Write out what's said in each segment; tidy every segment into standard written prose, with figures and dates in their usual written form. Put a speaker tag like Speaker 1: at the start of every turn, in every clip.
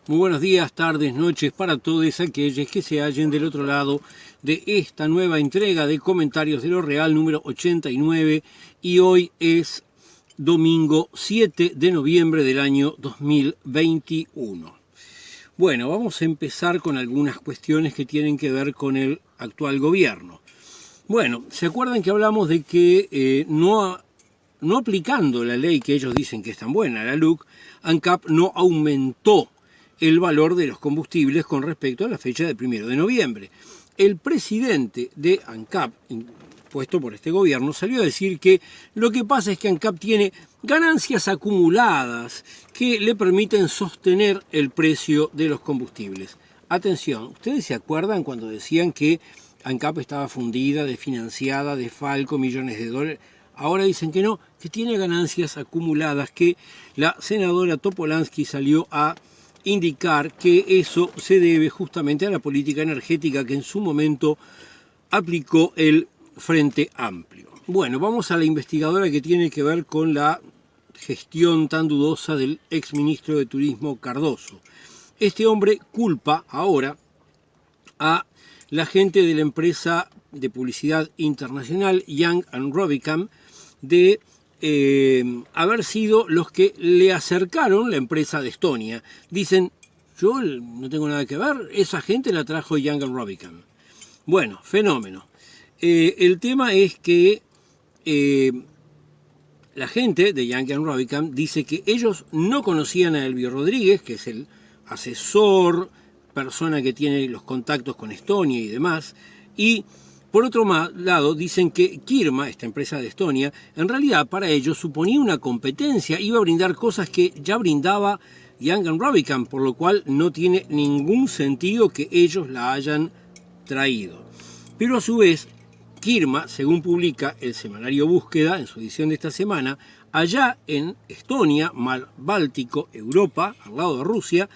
Speaker 1: Muy buenos días, tardes, noches para todos aquellos que se hallen del otro lado de esta nueva entrega de Comentarios de lo Real número 89 y hoy es domingo 7 de noviembre del año 2021. Bueno, vamos a empezar con algunas cuestiones que tienen que ver con el actual gobierno. Bueno, ¿se acuerdan que hablamos de que no aplicando la ley que ellos dicen que es tan buena, la LUC, ANCAP no aumentó el valor de los combustibles con respecto a la fecha del 1 de noviembre? El presidente de ANCAP, puesto por este gobierno, salió a decir que lo que pasa es que ANCAP tiene ganancias acumuladas que le permiten sostener el precio de los combustibles. Atención, ¿ustedes se acuerdan cuando decían que ANCAP estaba fundida, desfinanciada, de Falco, millones de dólares? Ahora dicen que no, que tiene ganancias acumuladas, que la senadora Topolansky salió a indicar que eso se debe justamente a la política energética que en su momento aplicó el Frente Amplio. Bueno, vamos a la investigadora que tiene que ver con la gestión tan dudosa del exministro de Turismo Cardoso. Este hombre culpa ahora a la gente de la empresa de publicidad internacional Young & Rubicam de haber sido los que le acercaron la empresa de Estonia. Dicen, yo no tengo nada que ver, esa gente la trajo Young & Rubicam. Bueno, fenómeno. El tema es que la gente de Young & Rubicam dice que ellos no conocían a Elvio Rodríguez, que es el asesor, persona que tiene los contactos con Estonia y demás, y por otro lado, dicen que Kirma, esta empresa de Estonia, en realidad para ellos suponía una competencia, iba a brindar cosas que ya brindaba Young & Rubicam, por lo cual no tiene ningún sentido que ellos la hayan traído. Pero a su vez, Kirma, según publica el semanario Búsqueda en su edición de esta semana, allá en Estonia, mar Báltico, Europa, al lado de Rusia,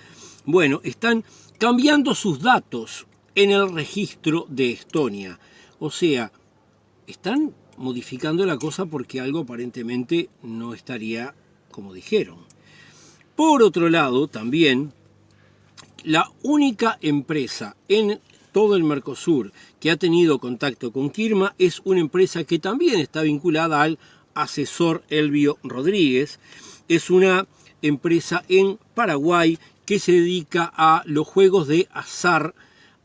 Speaker 1: bueno, están cambiando sus datos en el registro de Estonia. O sea, están modificando la cosa porque algo aparentemente no estaría como dijeron. Por otro lado, también, la única empresa en todo el Mercosur que ha tenido contacto con Kirma es una empresa que también está vinculada al asesor Elvio Rodríguez. Es una empresa en Paraguay que se dedica a los juegos de azar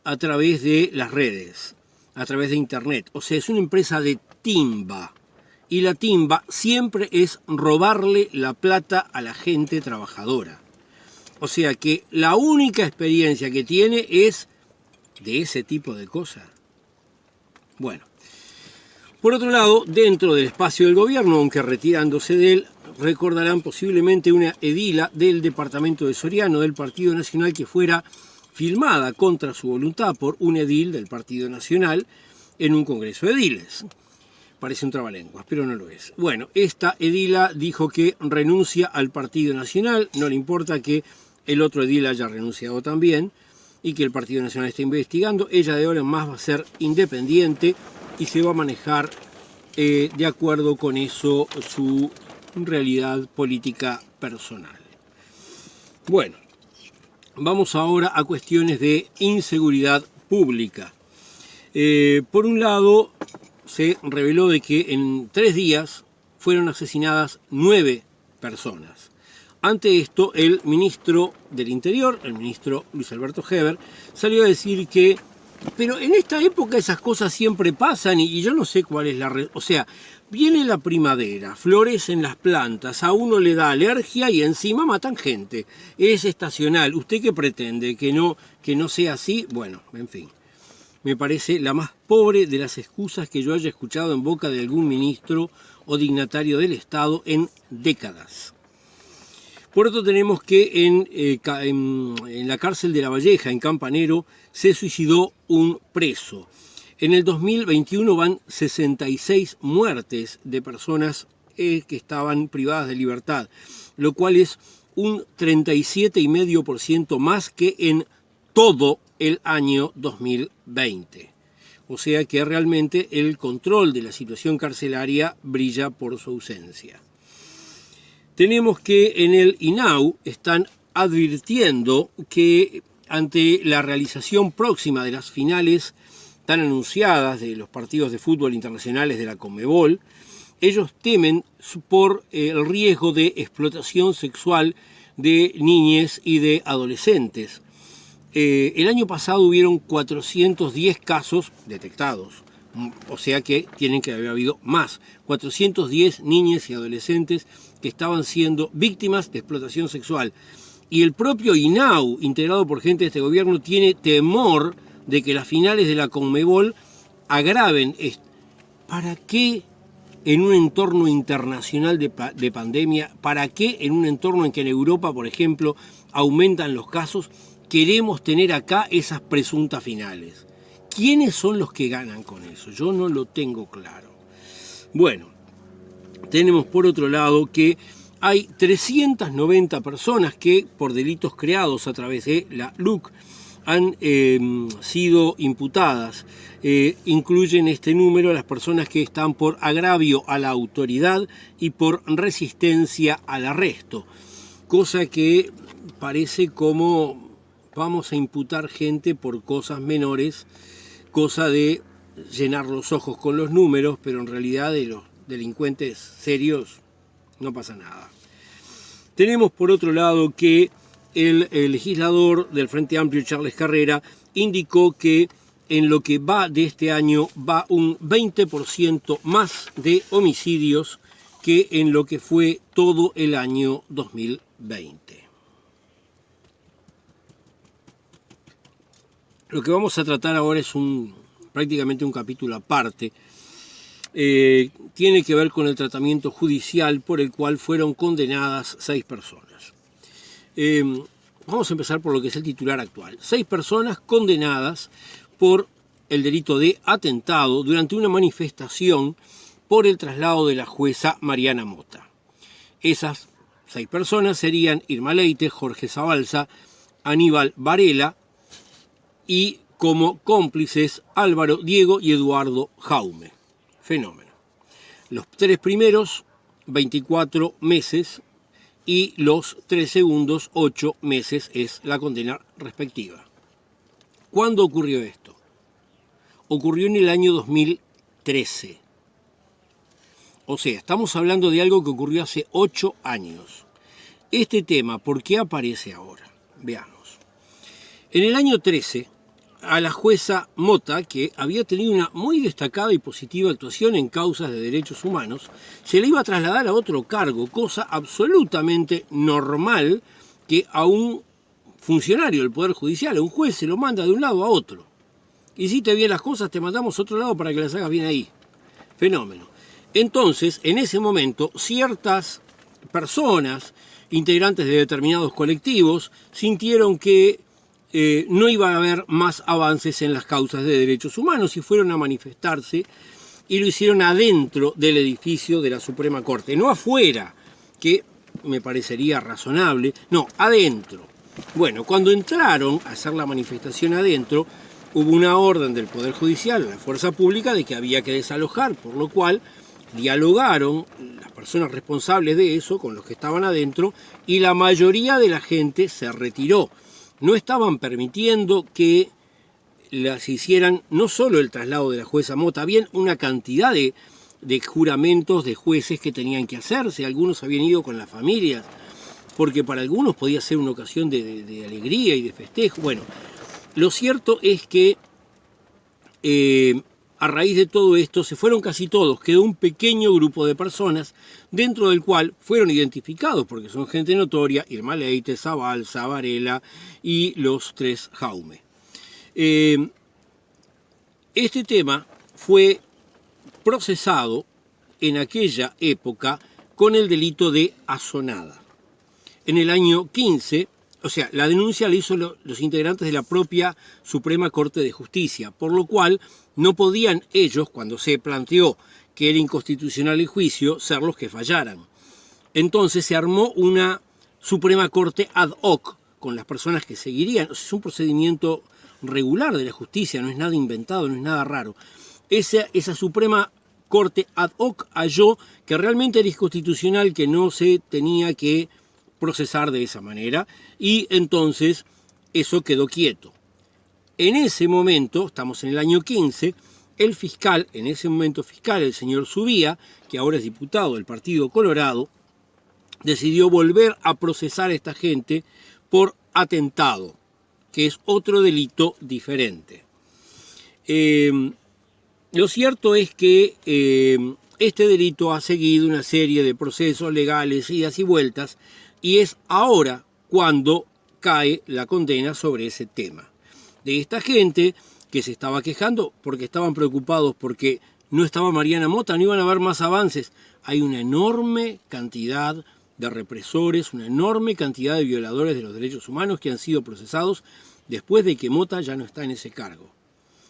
Speaker 1: a través de las redes, a través de internet. O sea, es una empresa de timba. Y la timba siempre es robarle la plata a la gente trabajadora. O sea que la única experiencia que tiene es de ese tipo de cosas. Bueno, por otro lado, dentro del espacio del gobierno, aunque retirándose de él, recordarán posiblemente una edila del departamento de Soriano del Partido Nacional que fuera filmada contra su voluntad por un edil del Partido Nacional en un congreso de ediles. Parece un trabalenguas, pero no lo es. Bueno, esta edila dijo que renuncia al Partido Nacional, no le importa que el otro edil haya renunciado también y que el Partido Nacional esté investigando. Ella de ahora en más va a ser independiente y se va a manejar de acuerdo con eso su realidad política personal. Bueno, vamos ahora a cuestiones de inseguridad pública. Por un lado, se reveló de que en 3 días fueron asesinadas 9 personas. Ante esto, el ministro del Interior, el ministro Luis Alberto Heber, salió a decir que, pero en esta época esas cosas siempre pasan y yo no sé cuál es la... O sea, viene la primavera, florecen las plantas, a uno le da alergia y encima matan gente. Es estacional. ¿Usted qué pretende? ¿Que no sea así? Bueno, en fin. Me parece la más pobre de las excusas que yo haya escuchado en boca de algún ministro o dignatario del Estado en décadas. Por otro, tenemos que en la cárcel de La Valleja, en Campanero, se suicidó un preso. En el 2021 van 66 muertes de personas que estaban privadas de libertad, lo cual es un 37,5% más que en todo el año 2020. O sea que realmente el control de la situación carcelaria brilla por su ausencia. Tenemos que en el INAU están advirtiendo que ante la realización próxima de las finales tan anunciadas de los partidos de fútbol internacionales de la Conmebol, ellos temen por el riesgo de explotación sexual de niñas y de adolescentes. El año pasado hubieron 410 casos detectados, o sea que tienen que haber habido más. 410 niñas y adolescentes que estaban siendo víctimas de explotación sexual. Y el propio INAU, integrado por gente de este gobierno, tiene temor de que las finales de la Conmebol agraven esto. ¿Para qué en un entorno internacional de pandemia, para qué en un entorno en que en Europa, por ejemplo, aumentan los casos, queremos tener acá esas presuntas finales? ¿Quiénes son los que ganan con eso? Yo no lo tengo claro. Bueno, tenemos por otro lado que hay 390 personas que por delitos creados a través de la LUC han sido imputadas. Incluyen este número las personas que están por agravio a la autoridad y por resistencia al arresto, cosa que parece como vamos a imputar gente por cosas menores, cosa de llenar los ojos con los números, pero en realidad de los delincuentes serios no pasa nada. Tenemos por otro lado que el legislador del Frente Amplio, Charles Carrera, indicó que en lo que va de este año va un 20% más de homicidios que en lo que fue todo el año 2020. Lo que vamos a tratar ahora es prácticamente un capítulo aparte. Tiene que ver con el tratamiento judicial por el cual fueron condenadas 6 personas. Vamos a empezar por lo que es el titular actual. 6 personas condenadas por el delito de atentado durante una manifestación por el traslado de la jueza Mariana Mota. Esas 6 personas serían Irma Leite, Jorge Zabalza, Aníbal Varela y como cómplices Álvaro, Diego y Eduardo Jaume. Fenómeno. Los 3 primeros, 24 meses, y los 3 segundos, 8 meses es la condena respectiva. ¿Cuándo ocurrió esto? Ocurrió en el año 2013. O sea, estamos hablando de algo que ocurrió hace 8 años. Este tema, ¿por qué aparece ahora? Veamos. En el año 13, a la jueza Mota, que había tenido una muy destacada y positiva actuación en causas de derechos humanos, se le iba a trasladar a otro cargo, cosa absolutamente normal que a un funcionario del Poder Judicial, a un juez, se lo manda de un lado a otro. Hiciste bien las cosas, te mandamos a otro lado para que las hagas bien ahí. Fenómeno. Entonces, en ese momento, ciertas personas, integrantes de determinados colectivos, sintieron que no iba a haber más avances en las causas de derechos humanos y fueron a manifestarse y lo hicieron adentro del edificio de la Suprema Corte, no afuera, que me parecería razonable, no, adentro. Bueno, cuando entraron a hacer la manifestación adentro, hubo una orden del Poder Judicial, a la Fuerza Pública, de que había que desalojar, por lo cual dialogaron las personas responsables de eso con los que estaban adentro y la mayoría de la gente se retiró. No estaban permitiendo que se hicieran no solo el traslado de la jueza Mota, había una cantidad de juramentos de jueces que tenían que hacerse, algunos habían ido con las familias, porque para algunos podía ser una ocasión de alegría y de festejo. Bueno, lo cierto es que a raíz de todo esto se fueron casi todos, quedó un pequeño grupo de personas dentro del cual fueron identificados, porque son gente notoria, Irma Leite, Zabalza, Varela y los 3 Jaume. Este tema fue procesado en aquella época con el delito de asonada. En el año 15, o sea, la denuncia la hizo los integrantes de la propia Suprema Corte de Justicia, por lo cual no podían ellos, cuando se planteó que era inconstitucional el juicio, ser los que fallaran. Entonces se armó una Suprema Corte ad hoc con las personas que seguirían. Es un procedimiento regular de la justicia, no es nada inventado, no es nada raro. Esa Suprema Corte ad hoc halló que realmente era inconstitucional, que no se tenía que procesar de esa manera, y entonces eso quedó quieto. En ese momento, estamos en el año 15, el fiscal, en ese momento fiscal, el señor Subía, que ahora es diputado del Partido Colorado, decidió volver a procesar a esta gente por atentado, que es otro delito diferente. Lo cierto es que este delito ha seguido una serie de procesos legales, idas y vueltas, y es ahora cuando cae la condena sobre ese tema. De esta gente que se estaba quejando porque estaban preocupados porque no estaba Mariana Mota, no iban a haber más avances. Hay una enorme cantidad de represores, una enorme cantidad de violadores de los derechos humanos que han sido procesados después de que Mota ya no está en ese cargo.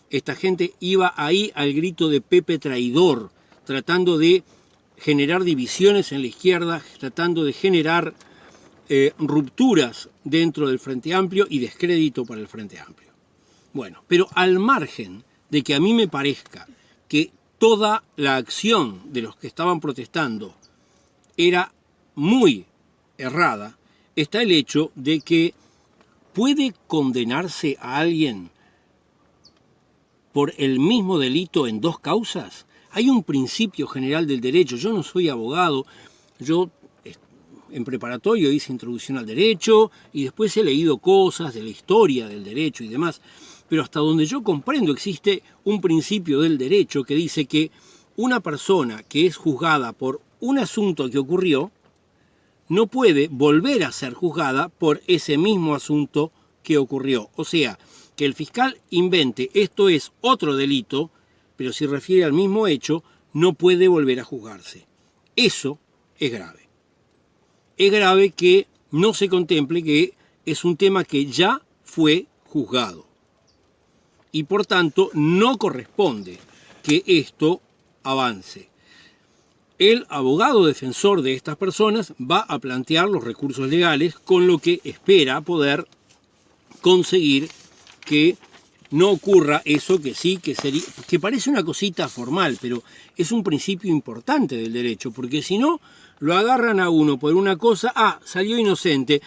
Speaker 1: Esta gente iba ahí al grito de Pepe traidor, tratando de generar divisiones en la izquierda, tratando de generar rupturas dentro del Frente Amplio y descrédito para el Frente Amplio. Bueno, pero al margen de que a mí me parezca que toda la acción de los que estaban protestando era muy errada, está el hecho de que puede condenarse a alguien por el mismo delito en dos causas. Hay un principio general del derecho. Yo no soy abogado, yo en preparatorio hice introducción al derecho y después he leído cosas de la historia del derecho y demás, pero hasta donde yo comprendo existe un principio del derecho que dice que una persona que es juzgada por un asunto que ocurrió no puede volver a ser juzgada por ese mismo asunto que ocurrió. O sea, que el fiscal invente esto es otro delito, pero si refiere al mismo hecho, no puede volver a juzgarse. Eso es grave. Es grave que no se contemple que es un tema que ya fue juzgado. Y por tanto no corresponde que esto avance. El abogado defensor de estas personas va a plantear los recursos legales con lo que espera poder conseguir que no ocurra eso que sí que sería, que parece una cosita formal, pero es un principio importante del derecho, porque si no, lo agarran a uno por una cosa, salió inocente,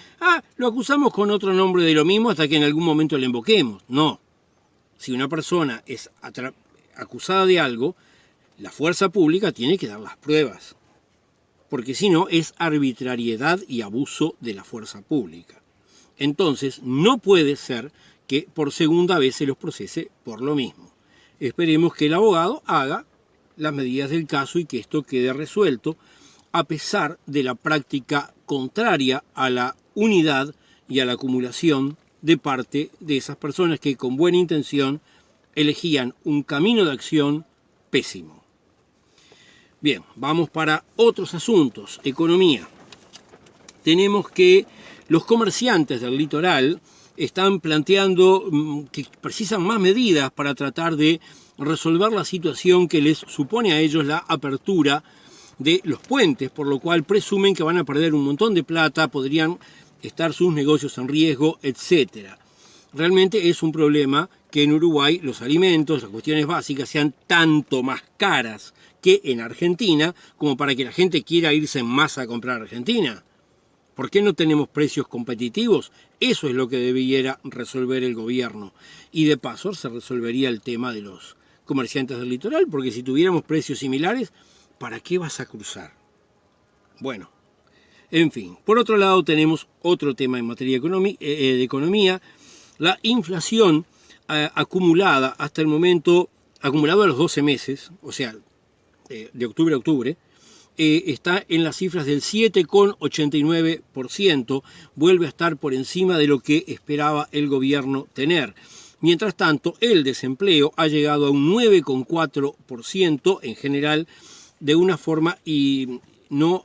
Speaker 1: lo acusamos con otro nombre de lo mismo hasta que en algún momento le invoquemos. No. Si una persona es acusada de algo, la fuerza pública tiene que dar las pruebas, porque si no es arbitrariedad y abuso de la fuerza pública. Entonces, no puede ser que por segunda vez se los procese por lo mismo. Esperemos que el abogado haga las medidas del caso y que esto quede resuelto, a pesar de la práctica contraria a la unidad y a la acumulación de parte de esas personas que con buena intención elegían un camino de acción pésimo. Bien, vamos para otros asuntos. Economía. Tenemos que los comerciantes del litoral están planteando que precisan más medidas para tratar de resolver la situación que les supone a ellos la apertura de los puentes, por lo cual presumen que van a perder un montón de plata, podrían estar sus negocios en riesgo, etc. Realmente es un problema que en Uruguay los alimentos, las cuestiones básicas, sean tanto más caras que en Argentina, como para que la gente quiera irse en masa a comprar a Argentina. ¿Por qué no tenemos precios competitivos? Eso es lo que debiera resolver el gobierno. Y de paso se resolvería el tema de los comerciantes del litoral, porque si tuviéramos precios similares, ¿para qué vas a cruzar? Bueno, en fin. Por otro lado tenemos otro tema en materia de economía, la inflación acumulada hasta el momento, acumulada a los 12 meses, o sea, de octubre a octubre, está en las cifras del 7,89%, vuelve a estar por encima de lo que esperaba el gobierno tener. Mientras tanto, el desempleo ha llegado a un 9,4% en general, de una forma que no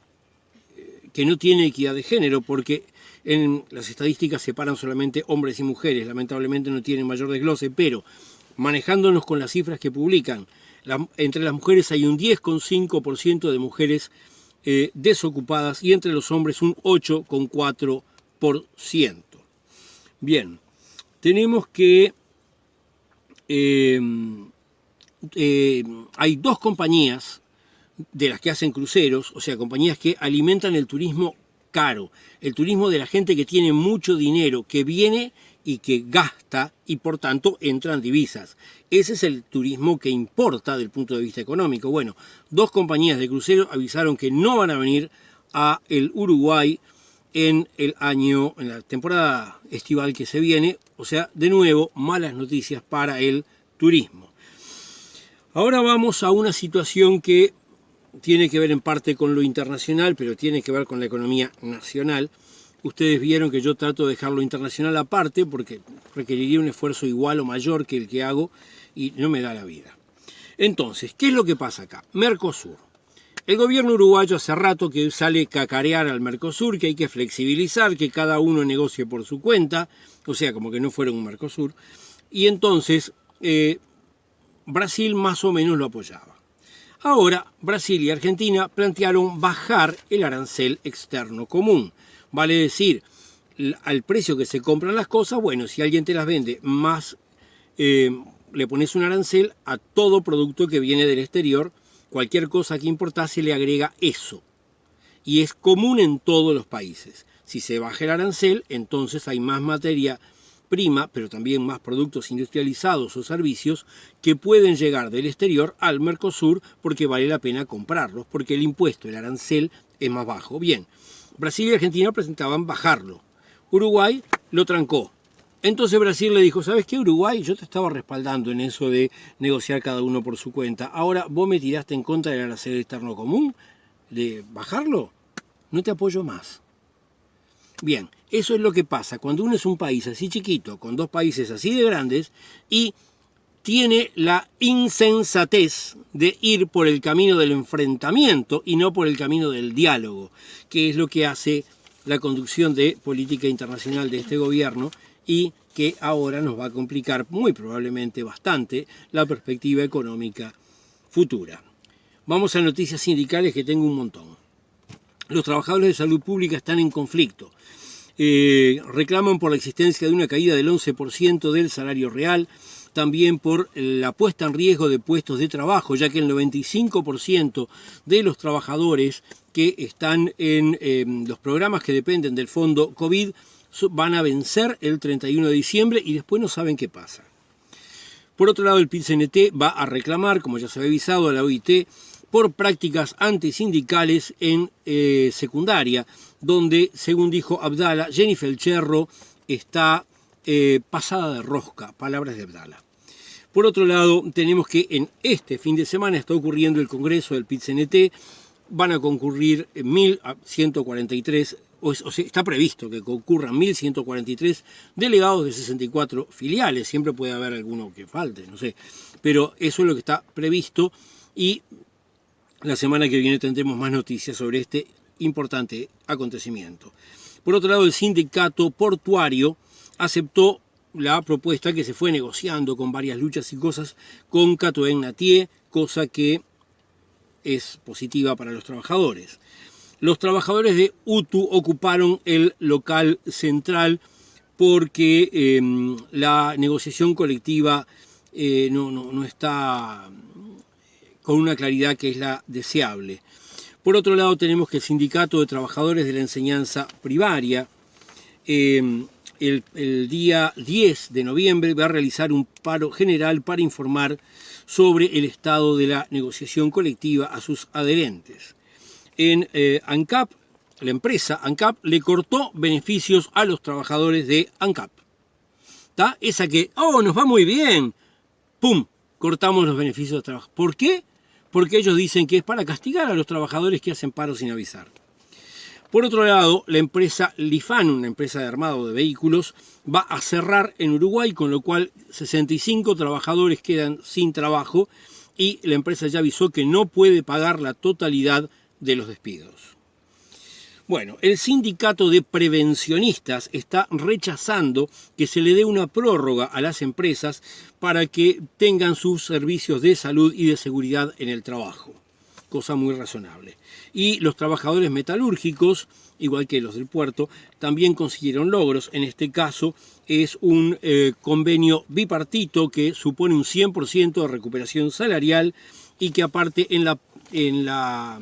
Speaker 1: tiene equidad de género, porque en las estadísticas separan solamente hombres y mujeres, lamentablemente no tienen mayor desglose, pero manejándonos con las cifras que publican, entre las mujeres hay un 10,5% de mujeres desocupadas y entre los hombres un 8,4%. Bien, tenemos que hay dos compañías de las que hacen cruceros, o sea, compañías que alimentan el turismo caro, el turismo de la gente que tiene mucho dinero, que viene y que gasta y por tanto entran divisas. Ese es el turismo que importa del punto de vista económico. Bueno, 2 compañías de crucero avisaron que no van a venir a el Uruguay en la temporada estival que se viene. O sea, de nuevo, malas noticias para el turismo. Ahora vamos a una situación que tiene que ver en parte con lo internacional, pero tiene que ver con la economía nacional. Ustedes vieron que yo trato de dejar lo internacional aparte porque requeriría un esfuerzo igual o mayor que el que hago y no me da la vida. Entonces, ¿qué es lo que pasa acá? Mercosur. El gobierno uruguayo hace rato que sale a cacarear al Mercosur, que hay que flexibilizar, que cada uno negocie por su cuenta, o sea, como que no fuera un Mercosur. Y entonces Brasil más o menos lo apoyaba. Ahora, Brasil y Argentina plantearon bajar el arancel externo común. Vale decir, al precio que se compran las cosas, bueno, si alguien te las vende más, le pones un arancel a todo producto que viene del exterior, cualquier cosa que importás se le agrega eso. Y es común en todos los países. Si se baja el arancel, entonces hay más materia prima, pero también más productos industrializados o servicios que pueden llegar del exterior al Mercosur porque vale la pena comprarlos, porque el impuesto, el arancel, es más bajo. Bien. Brasil y Argentina presentaban bajarlo. Uruguay lo trancó. Entonces Brasil le dijo, ¿sabes qué, Uruguay? Yo te estaba respaldando en eso de negociar cada uno por su cuenta. Ahora vos me tiraste en contra del arancel externo común, de bajarlo. No te apoyo más. Bien, eso es lo que pasa cuando uno es un país así chiquito, con 2 países así de grandes, y tiene la insensatez de ir por el camino del enfrentamiento y no por el camino del diálogo, que es lo que hace la conducción de política internacional de este gobierno y que ahora nos va a complicar muy probablemente bastante la perspectiva económica futura. Vamos a noticias sindicales que tengo un montón. Los trabajadores de salud pública están en conflicto. Reclaman por la existencia de una caída del 11% del salario real, también por la puesta en riesgo de puestos de trabajo, ya que el 95% de los trabajadores que están en los programas que dependen del fondo COVID van a vencer el 31 de diciembre y después no saben qué pasa. Por otro lado, el PIT-CNT va a reclamar, como ya se había avisado, a la OIT por prácticas antisindicales en secundaria, donde, según dijo Abdala, Jennifer Cherro está pasada de rosca, palabras de Abdala. Por otro lado, tenemos que en este fin de semana está ocurriendo el Congreso del PIT-CNT, van a concurrir 1.143, o sea, está previsto que concurran 1.143 delegados de 64 filiales, siempre puede haber alguno que falte, no sé, pero eso es lo que está previsto y la semana que viene tendremos más noticias sobre este importante acontecimiento. Por otro lado, el sindicato portuario aceptó la propuesta que se fue negociando con varias luchas y cosas con Catoen Natie, cosa que es positiva para los trabajadores. Los trabajadores de UTU ocuparon el local central porque la negociación colectiva no está con una claridad que es la deseable. Por otro lado, tenemos que el Sindicato de Trabajadores de la Enseñanza Primaria el día 10 de noviembre va a realizar un paro general para informar sobre el estado de la negociación colectiva a sus adherentes. En ANCAP, la empresa ANCAP le cortó beneficios a los trabajadores de ANCAP. ¿Está? Esa que, nos va muy bien, ¡pum!, cortamos los beneficios de trabajo. ¿Por qué? Porque ellos dicen que es para castigar a los trabajadores que hacen paro sin avisar. Por otro lado, la empresa Lifan, una empresa de armado de vehículos, va a cerrar en Uruguay, con lo cual 65 trabajadores quedan sin trabajo y la empresa ya avisó que no puede pagar la totalidad de los despidos. Bueno, el sindicato de prevencionistas está rechazando que se le dé una prórroga a las empresas para que tengan sus servicios de salud y de seguridad en el trabajo. Cosa muy razonable. Y los trabajadores metalúrgicos, igual que los del puerto, también consiguieron logros. En este caso es un convenio bipartito que supone un 100% de recuperación salarial y que aparte en la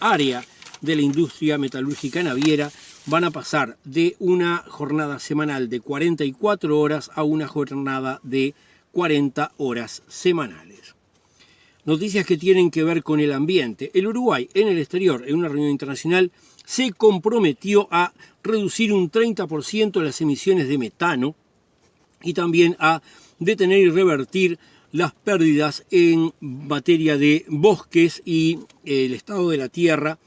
Speaker 1: área de la industria metalúrgica naviera van a pasar de una jornada semanal de 44 horas a una jornada de 40 horas semanales. Noticias que tienen que ver con el ambiente. El Uruguay en el exterior, en una reunión internacional, se comprometió a reducir un 30% las emisiones de metano y también a detener y revertir las pérdidas en materia de bosques y el estado de la tierra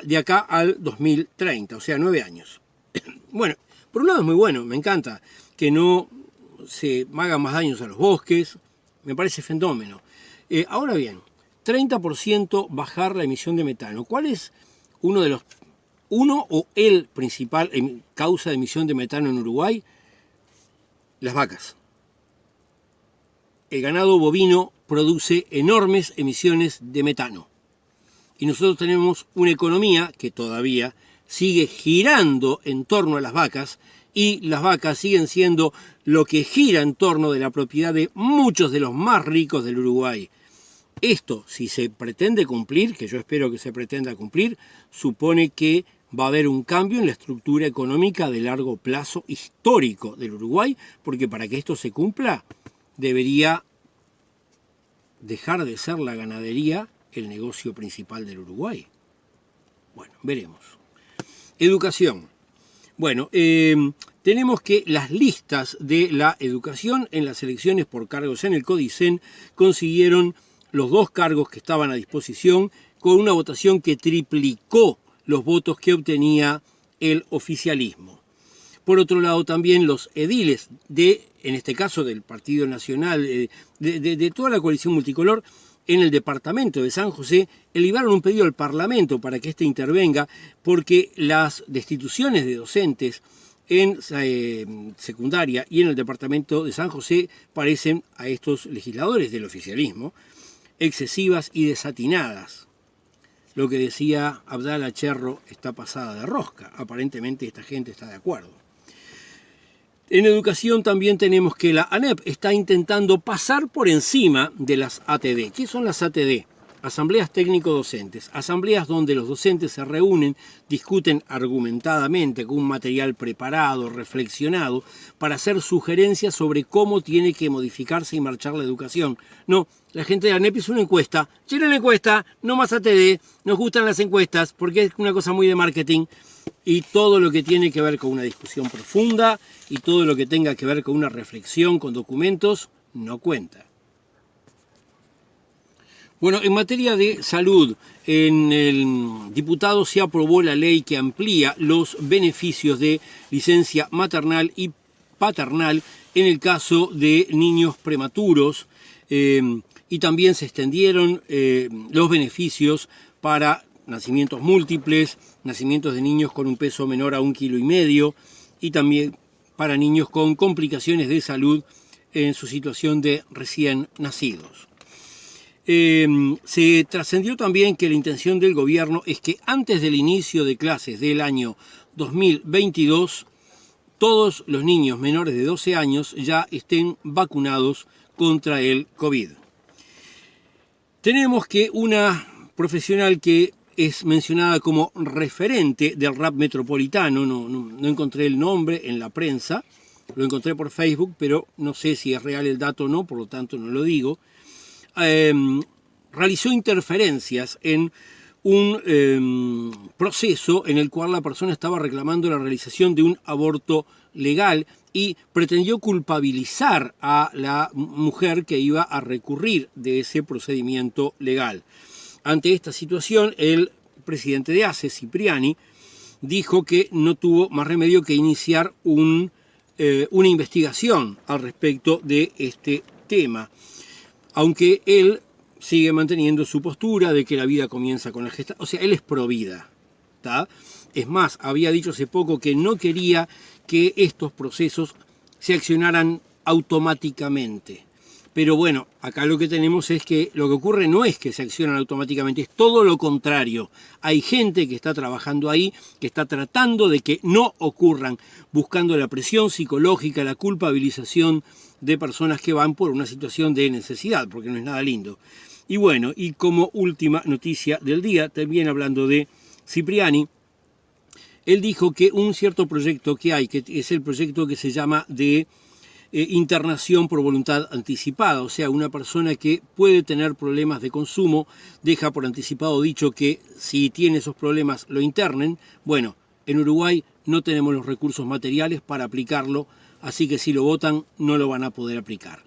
Speaker 1: de acá al 2030, o sea, 9 años. Bueno, por un lado es muy bueno, me encanta que no se hagan más daños a los bosques, me parece fenómeno. Ahora bien, 30% bajar la emisión de metano. ¿Cuál es uno o el principal causa de emisión de metano en Uruguay? Las vacas. El ganado bovino produce enormes emisiones de metano. Y nosotros tenemos una economía que todavía sigue girando en torno a las vacas, y las vacas siguen siendo lo que gira en torno de la propiedad de muchos de los más ricos del Uruguay. Esto, si se pretende cumplir, que yo espero que se pretenda cumplir, supone que va a haber un cambio en la estructura económica de largo plazo histórico del Uruguay, porque para que esto se cumpla, debería dejar de ser la ganadería el negocio principal del Uruguay. Bueno, veremos. Educación. Bueno, tenemos que las listas de la educación en las elecciones por cargos en el Codicen consiguieron los 2 cargos que estaban a disposición con una votación que triplicó los votos que obtenía el oficialismo. Por otro lado, también los ediles en este caso del Partido Nacional, de toda la coalición multicolor, en el departamento de San José, elevaron un pedido al Parlamento para que éste intervenga, porque las destituciones de docentes en secundaria y en el departamento de San José parecen a estos legisladores del oficialismo excesivas y desatinadas. Lo que decía Abdala Cherro está pasada de rosca. Aparentemente esta gente está de acuerdo. En educación también tenemos que la ANEP está intentando pasar por encima de las ATD. ¿Qué son las ATD? Asambleas técnico-docentes. Asambleas donde los docentes se reúnen, discuten argumentadamente con un material preparado, reflexionado, para hacer sugerencias sobre cómo tiene que modificarse y marchar la educación. No, la gente de la ANEP hizo una encuesta. Llenen la encuesta, no más ATD, nos gustan las encuestas porque es una cosa muy de marketing. Y todo lo que tiene que ver con una discusión profunda y todo lo que tenga que ver con una reflexión con documentos no cuenta. Bueno, en materia de salud, en el diputado se aprobó la ley que amplía los beneficios de licencia maternal y paternal en el caso de niños prematuros y también se extendieron los beneficios para nacimientos múltiples, nacimientos de niños con un peso menor a 1,5 kilos y también para niños con complicaciones de salud en su situación de recién nacidos. Se trascendió también que la intención del gobierno es que antes del inicio de clases del año 2022, todos los niños menores de 12 años ya estén vacunados contra el COVID. Tenemos que una profesional que es mencionada como referente del rap metropolitano, no encontré el nombre en la prensa, lo encontré por Facebook, pero no sé si es real el dato o no, por lo tanto no lo digo. Realizó interferencias en un proceso en el cual la persona estaba reclamando la realización de un aborto legal y pretendió culpabilizar a la mujer que iba a recurrir de ese procedimiento legal. Ante esta situación, el presidente de ACE, Cipriani, dijo que no tuvo más remedio que iniciar una investigación al respecto de este tema, aunque él sigue manteniendo su postura de que la vida comienza con la gestación. O sea, él es pro vida, ¿tá? Es más, había dicho hace poco que no quería que estos procesos se accionaran automáticamente. Pero bueno, acá lo que tenemos es que lo que ocurre no es que se accionan automáticamente, es todo lo contrario. Hay gente que está trabajando ahí, que está tratando de que no ocurran, buscando la presión psicológica, la culpabilización de personas que van por una situación de necesidad, porque no es nada lindo. Y bueno, y como última noticia del día, también hablando de Cipriani, él dijo que un cierto proyecto que hay, que es el proyecto que se llama de internación por voluntad anticipada, o sea, una persona que puede tener problemas de consumo, deja por anticipado dicho que si tiene esos problemas lo internen. Bueno, en Uruguay no tenemos los recursos materiales para aplicarlo, así que si lo votan no lo van a poder aplicar.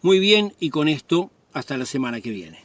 Speaker 1: Muy bien, y con esto hasta la semana que viene.